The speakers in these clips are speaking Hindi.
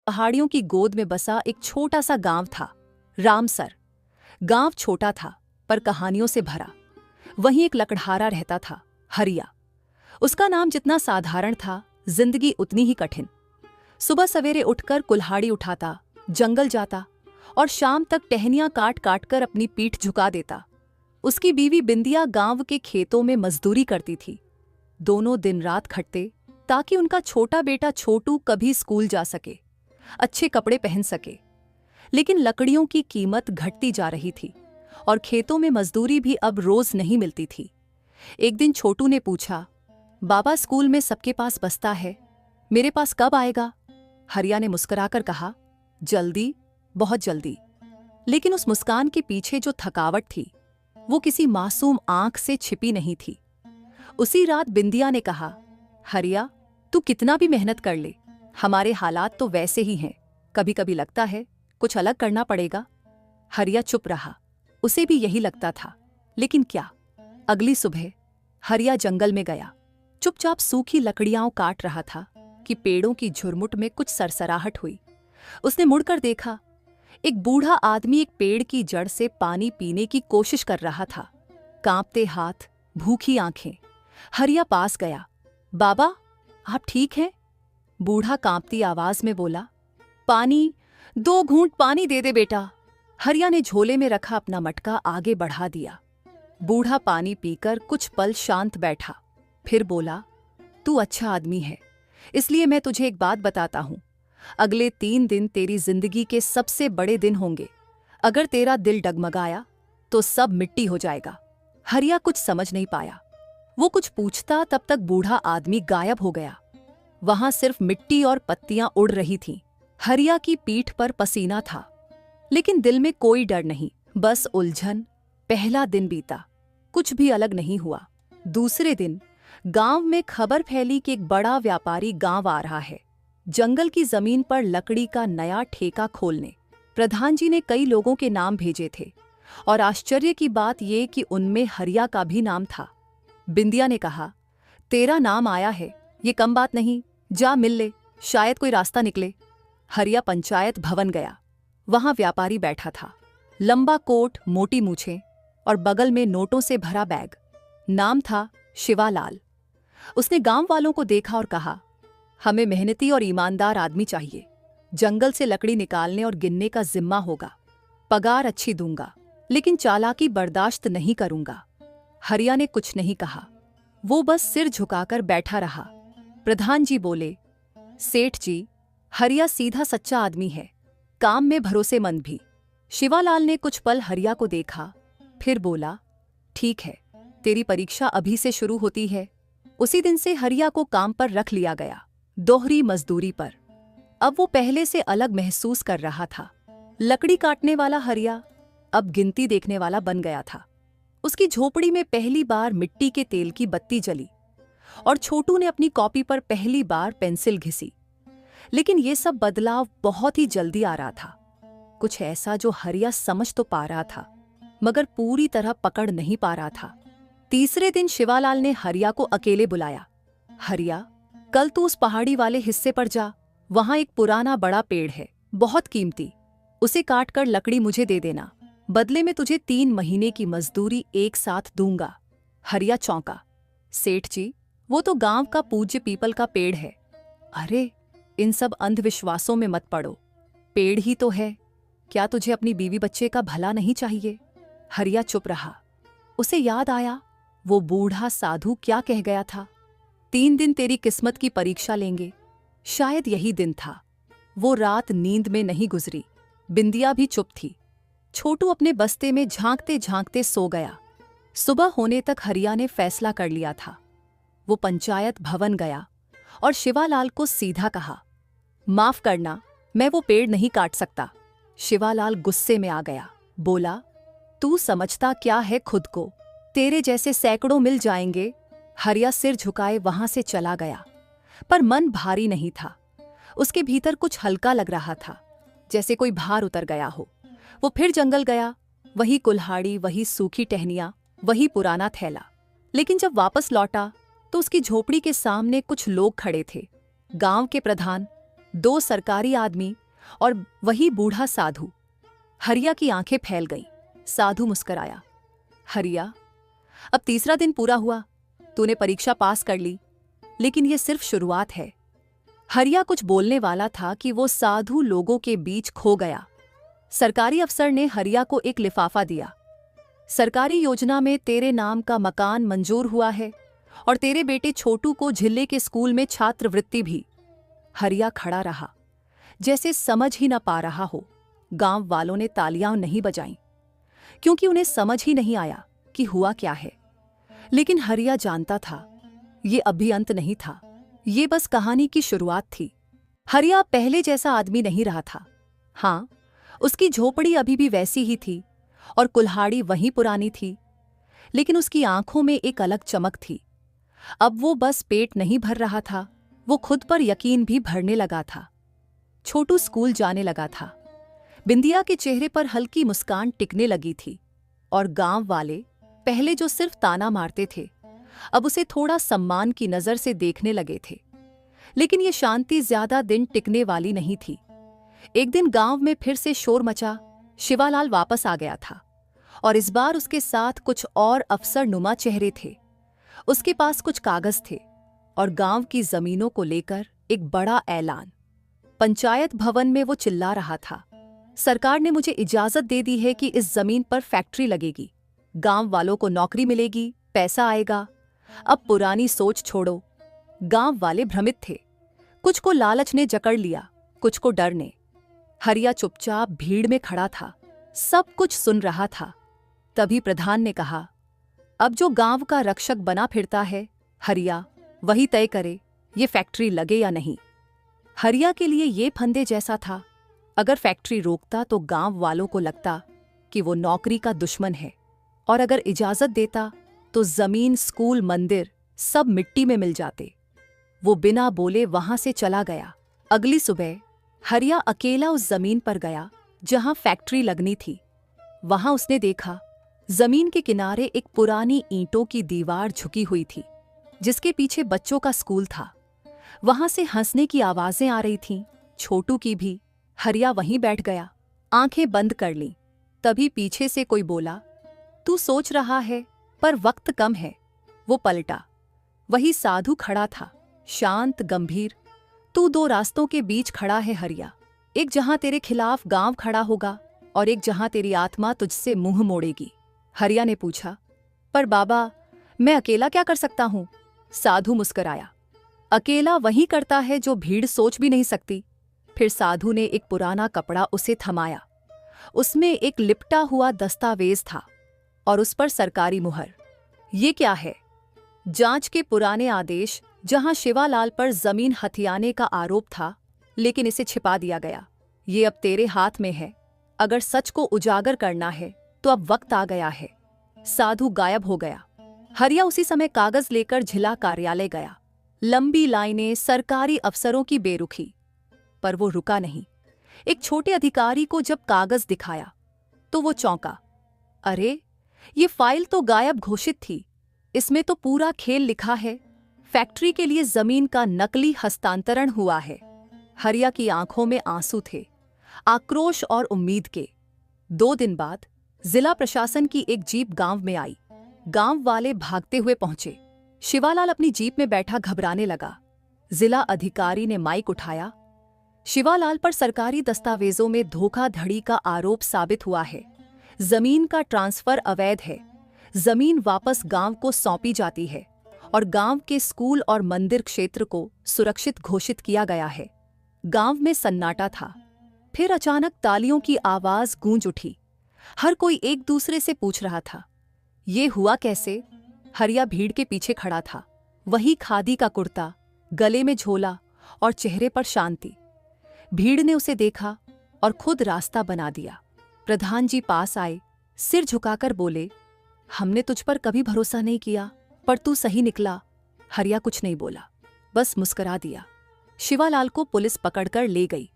पहाड़ियों की गोद में बसा एक छोटा सा गांव था, रामसर। गांव छोटा था पर कहानियों से भरा। वहीं एक लकड़हारा रहता था, हरिया। उसका नाम जितना साधारण था, जिंदगी उतनी ही कठिन। सुबह सवेरे उठकर कुल्हाड़ी उठाता, जंगल जाता और शाम तक टहनियां काट काट कर अपनी पीठ झुका देता। उसकी बीवी बिंदिया गांव के खेतों में मजदूरी करती थी। दोनों दिन रात खटते ताकि उनका छोटा बेटा छोटू कभी स्कूल जा सके, अच्छे कपड़े पहन सके। लेकिन लकड़ियों की कीमत घटती जा रही थी और खेतों में मजदूरी भी अब रोज नहीं मिलती थी। एक दिन छोटू ने पूछा, बाबा स्कूल में सबके पास बस्ता है, मेरे पास कब आएगा? हरिया ने मुस्कुराकर कहा, जल्दी, बहुत जल्दी। लेकिन उस मुस्कान के पीछे जो थकावट थी वो किसी मासूम आंख से छिपी नहीं थी। उसी रात बिंदिया ने कहा, हरिया, तू कितना भी मेहनत कर ले, हमारे हालात तो वैसे ही हैं। कभी कभी लगता है कुछ अलग करना पड़ेगा। हरिया चुप रहा। उसे भी यही लगता था, लेकिन क्या? अगली सुबह हरिया जंगल में गया। चुपचाप सूखी लकड़ियां काट रहा था कि पेड़ों की झुरमुट में कुछ सरसराहट हुई। उसने मुड़कर देखा, एक बूढ़ा आदमी एक पेड़ की जड़ से पानी पीने की कोशिश कर रहा था। कांपते हाथ, भूखी आंखें। हरिया पास गया। बाबा, आप ठीक हैं? बूढ़ा कांपती आवाज में बोला, पानी, 2 घूंट पानी दे दे बेटा। हरिया ने झोले में रखा अपना मटका आगे बढ़ा दिया। बूढ़ा पानी पीकर कुछ पल शांत बैठा, फिर बोला, तू अच्छा आदमी है, इसलिए मैं तुझे एक बात बताता हूं। अगले 3 दिन तेरी जिंदगी के सबसे बड़े दिन होंगे। अगर तेरा दिल डगमगाया तो सब मिट्टी हो जाएगा। हरिया कुछ समझ नहीं पाया। वो कुछ पूछता तब तक बूढ़ा आदमी गायब हो गया। वहां सिर्फ मिट्टी और पत्तियां उड़ रही थीं। हरिया की पीठ पर पसीना था, लेकिन दिल में कोई डर नहीं, बस उलझन। पहला दिन बीता, कुछ भी अलग नहीं हुआ। दूसरे दिन गांव में खबर फैली कि एक बड़ा व्यापारी गांव आ रहा है, जंगल की जमीन पर लकड़ी का नया ठेका खोलने। प्रधान जी ने कई लोगों के नाम भेजे थे और आश्चर्य की बात यह कि उनमें हरिया का भी नाम था। बिंदिया ने कहा, तेरा नाम आया है, ये कम बात नहीं, जा मिल ले, शायद कोई रास्ता निकले। हरिया पंचायत भवन गया। वहां व्यापारी बैठा था, लंबा कोट, मोटी मूछें और बगल में नोटों से भरा बैग। नाम था शिवालाल। उसने गांव वालों को देखा और कहा, हमें मेहनती और ईमानदार आदमी चाहिए। जंगल से लकड़ी निकालने और गिनने का जिम्मा होगा। पगार अच्छी दूंगा, लेकिन चालाकी बर्दाश्त नहीं करूंगा। हरिया ने कुछ नहीं कहा, वो बस सिर झुकाकर बैठा रहा। प्रधान जी बोले, सेठ जी, हरिया सीधा सच्चा आदमी है, काम में भरोसेमंद भी। शिवालाल ने कुछ पल हरिया को देखा, फिर बोला, ठीक है, तेरी परीक्षा अभी से शुरू होती है। उसी दिन से हरिया को काम पर रख लिया गया, दोहरी मजदूरी पर। अब वो पहले से अलग महसूस कर रहा था। लकड़ी काटने वाला हरिया अब गिनती देखने वाला बन गया था। उसकी झोपड़ी में पहली बार मिट्टी के तेल की बत्ती जली और छोटू ने अपनी कॉपी पर पहली बार पेंसिल घिसी। लेकिन ये सब बदलाव बहुत ही जल्दी आ रहा था। कुछ ऐसा जो हरिया समझ तो पा रहा था, मगर पूरी तरह पकड़ नहीं पा रहा था। तीसरे दिन शिवालाल ने हरिया को अकेले बुलाया। हरिया, कल तू उस पहाड़ी वाले हिस्से पर जा, वहां एक पुराना बड़ा पेड़ है, बहुत कीमती। उसे काट कर लकड़ी मुझे दे देना, बदले में तुझे 3 महीने की मजदूरी एक साथ दूंगा। हरिया चौंका, सेठ जी, वो तो गांव का पूज्य पीपल का पेड़ है। अरे, इन सब अंधविश्वासों में मत पड़ो, पेड़ ही तो है। क्या तुझे अपनी बीवी बच्चे का भला नहीं चाहिए? हरिया चुप रहा। उसे याद आया, वो बूढ़ा साधु क्या कह गया था, 3 दिन तेरी किस्मत की परीक्षा लेंगे। शायद यही दिन था। वो रात नींद में नहीं गुजरी। बिंदिया भी चुप थी। छोटू अपने बस्ते में झांकते झांकते सो गया। सुबह होने तक हरिया ने फैसला कर लिया था। वो पंचायत भवन गया और शिवालाल को सीधा कहा, माफ करना, मैं वो पेड़ नहीं काट सकता। शिवालाल गुस्से में आ गया, बोला, तू समझता क्या है खुद को? तेरे जैसे सैकड़ों मिल जाएंगे। हरिया सिर झुकाए वहां से चला गया, पर मन भारी नहीं था। उसके भीतर कुछ हल्का लग रहा था, जैसे कोई भार उतर गया हो। वो फिर जंगल गया, वही कुल्हाड़ी, वही सूखी टहनियां, वही पुराना थैला। लेकिन जब वापस लौटा तो उसकी झोपड़ी के सामने कुछ लोग खड़े थे। गांव के प्रधान, 2 सरकारी आदमी और वही बूढ़ा साधु। हरिया की आंखें फैल गईं। साधु मुस्कराया। हरिया, अब तीसरा दिन पूरा हुआ, तूने परीक्षा पास कर ली, लेकिन यह सिर्फ शुरुआत है। हरिया कुछ बोलने वाला था कि वो साधु लोगों के बीच खो गया। सरकारी अफसर ने हरिया को एक लिफाफा दिया। सरकारी योजना में तेरे नाम का मकान मंजूर हुआ है और तेरे बेटे छोटू को झिल्ले के स्कूल में छात्रवृत्ति भी। हरिया खड़ा रहा, जैसे समझ ही न पा रहा हो। गांव वालों ने तालियां नहीं बजाईं, क्योंकि उन्हें समझ ही नहीं आया कि हुआ क्या है। लेकिन हरिया जानता था, ये अभी अंत नहीं था, ये बस कहानी की शुरुआत थी। हरिया पहले जैसा आदमी नहीं रहा था। हाँ, उसकी झोपड़ी अभी भी वैसी ही थी और कुल्हाड़ी वहीं पुरानी थी, लेकिन उसकी आंखों में एक अलग चमक थी। अब वो बस पेट नहीं भर रहा था, वो खुद पर यकीन भी भरने लगा था। छोटू स्कूल जाने लगा था। बिंदिया के चेहरे पर हल्की मुस्कान टिकने लगी थी और गांव वाले पहले जो सिर्फ ताना मारते थे, अब उसे थोड़ा सम्मान की नजर से देखने लगे थे। लेकिन ये शांति ज्यादा दिन टिकने वाली नहीं थी। एक दिन गांव में फिर से शोर मचा। शिवालाल वापस आ गया था और इस बार उसके साथ कुछ और अफसरनुमा चेहरे थे। उसके पास कुछ कागज थे और गांव की जमीनों को लेकर एक बड़ा ऐलान। पंचायत भवन में वो चिल्ला रहा था, सरकार ने मुझे इजाजत दे दी है कि इस जमीन पर फैक्ट्री लगेगी, गांव वालों को नौकरी मिलेगी, पैसा आएगा। अब पुरानी सोच छोड़ो। गांव वाले भ्रमित थे। कुछ को लालच ने जकड़ लिया, कुछ को डर ने। हरिया चुपचाप भीड़ में खड़ा था, सब कुछ सुन रहा था। तभी प्रधान ने कहा, अब जो गांव का रक्षक बना फिरता है, हरिया, वही तय करे ये फैक्ट्री लगे या नहीं। हरिया के लिए ये फंदे जैसा था। अगर फैक्ट्री रोकता तो गांव वालों को लगता कि वो नौकरी का दुश्मन है, और अगर इजाजत देता तो जमीन, स्कूल, मंदिर सब मिट्टी में मिल जाते। वो बिना बोले वहां से चला गया। अगली सुबह हरिया अकेला उस जमीन पर गया जहां फैक्ट्री लगनी थी। वहां उसने देखा, जमीन के किनारे एक पुरानी ईंटों की दीवार झुकी हुई थी, जिसके पीछे बच्चों का स्कूल था। वहां से हंसने की आवाजें आ रही थीं, छोटू की भी। हरिया वहीं बैठ गया, आंखें बंद कर लीं। तभी पीछे से कोई बोला, तू सोच रहा है पर वक्त कम है। वो पलटा। वही साधु खड़ा था, शांत, गंभीर। तू 2 रास्तों के बीच खड़ा है हरिया, एक जहां तेरे खिलाफ गांव खड़ा होगा और एक जहां तेरी आत्मा तुझसे मुंह मोड़ेगी। हरिया ने पूछा, पर बाबा, मैं अकेला क्या कर सकता हूं? साधु मुस्कराया, अकेला वही करता है जो भीड़ सोच भी नहीं सकती। फिर साधु ने एक पुराना कपड़ा उसे थमाया। उसमें एक लिपटा हुआ दस्तावेज था और उस पर सरकारी मुहर। ये क्या है? जांच के पुराने आदेश, जहां शिवालाल पर जमीन हथियाने का आरोप था, लेकिन इसे छिपा दिया गया। ये अब तेरे हाथ में है। अगर सच को उजागर करना है तो अब वक्त आ गया है। साधु गायब हो गया। हरिया उसी समय कागज लेकर जिला कार्यालय गया। लंबी लाइनें, सरकारी अफसरों की बेरुखी, पर वो रुका नहीं। एक छोटे अधिकारी को जब कागज दिखाया तो वो चौंका। अरे, ये फाइल तो गायब घोषित थी। इसमें तो पूरा खेल लिखा है। फैक्ट्री के लिए जमीन का नकली हस्तांतरण हुआ है। हरिया की आंखों में आंसू थे, आक्रोश और उम्मीद के। 2 दिन बाद जिला प्रशासन की एक जीप गांव में आई। गांव वाले भागते हुए पहुंचे। शिवालाल अपनी जीप में बैठा घबराने लगा। जिला अधिकारी ने माइक उठाया, शिवालाल पर सरकारी दस्तावेजों में धोखाधड़ी का आरोप साबित हुआ है। जमीन का ट्रांसफर अवैध है। जमीन वापस गांव को सौंपी जाती है और गांव के स्कूल और मंदिर क्षेत्र को सुरक्षित घोषित किया गया है। गांव में सन्नाटा था। फिर अचानक तालियों की आवाज गूंज उठी। हर कोई एक दूसरे से पूछ रहा था, ये हुआ कैसे? हरिया भीड़ के पीछे खड़ा था। वही खादी का कुर्ता, गले में झोला और चेहरे पर शांति। भीड़ ने उसे देखा और खुद रास्ता बना दिया। प्रधान जी पास आए, सिर झुकाकर बोले, हमने तुझ पर कभी भरोसा नहीं किया, पर तू सही निकला। हरिया कुछ नहीं बोला, बस मुस्कुरा दिया। शिवालाल को पुलिस पकड़कर ले गई।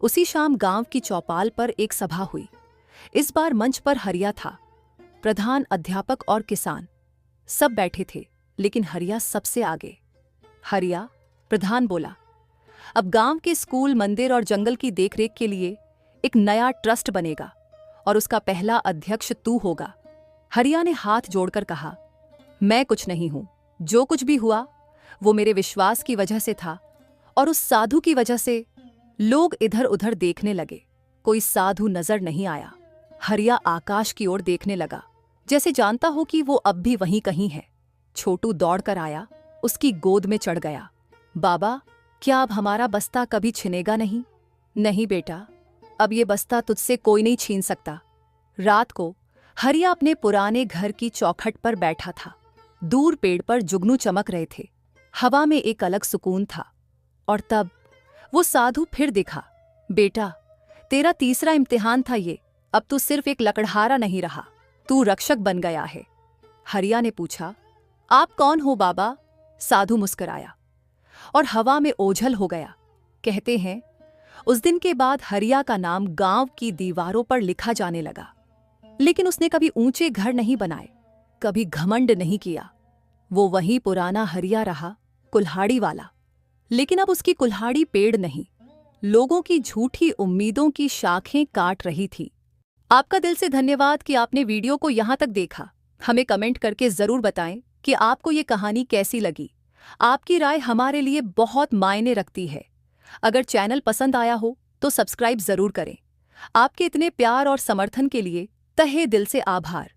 उसी शाम गांव की चौपाल पर एक सभा हुई। इस बार मंच पर हरिया था। प्रधान, अध्यापक और किसान सब बैठे थे, लेकिन हरिया सबसे आगे। हरिया, प्रधान बोला, अब गांव के स्कूल, मंदिर और जंगल की देखरेख के लिए एक नया ट्रस्ट बनेगा और उसका पहला अध्यक्ष तू होगा। हरिया ने हाथ जोड़कर कहा, मैं कुछ नहीं हूं। जो कुछ भी हुआ वो मेरे विश्वास की वजह से था और उस साधु की वजह से। लोग इधर उधर देखने लगे, कोई साधु नजर नहीं आया। हरिया आकाश की ओर देखने लगा, जैसे जानता हो कि वो अब भी वहीं कहीं है। छोटू दौड़कर आया, उसकी गोद में चढ़ गया। बाबा, क्या अब हमारा बस्ता कभी छिनेगा नहीं? नहीं बेटा, अब ये बस्ता तुझसे कोई नहीं छीन सकता। रात को हरिया अपने पुराने घर की चौखट पर बैठा था। दूर पेड़ पर जुगनू चमक रहे थे, हवा में एक अलग सुकून था। और तब वो साधु फिर दिखा। बेटा, तेरा तीसरा इम्तिहान था ये। अब तू सिर्फ एक लकड़हारा नहीं रहा, तू रक्षक बन गया है। हरिया ने पूछा, आप कौन हो बाबा? साधु मुस्कुराया और हवा में ओझल हो गया। कहते हैं उस दिन के बाद हरिया का नाम गांव की दीवारों पर लिखा जाने लगा। लेकिन उसने कभी ऊंचे घर नहीं बनाए, कभी घमंड नहीं किया। वो वही पुराना हरिया रहा, कुल्हाड़ी वाला। लेकिन अब उसकी कुल्हाड़ी पेड़ नहीं, लोगों की झूठी उम्मीदों की शाखें काट रही थी। आपका दिल से धन्यवाद कि आपने वीडियो को यहाँ तक देखा। हमें कमेंट करके जरूर बताएं कि आपको ये कहानी कैसी लगी। आपकी राय हमारे लिए बहुत मायने रखती है। अगर चैनल पसंद आया हो तो सब्सक्राइब जरूर करें। आपके इतने प्यार और समर्थन के लिए तहे दिल से आभार।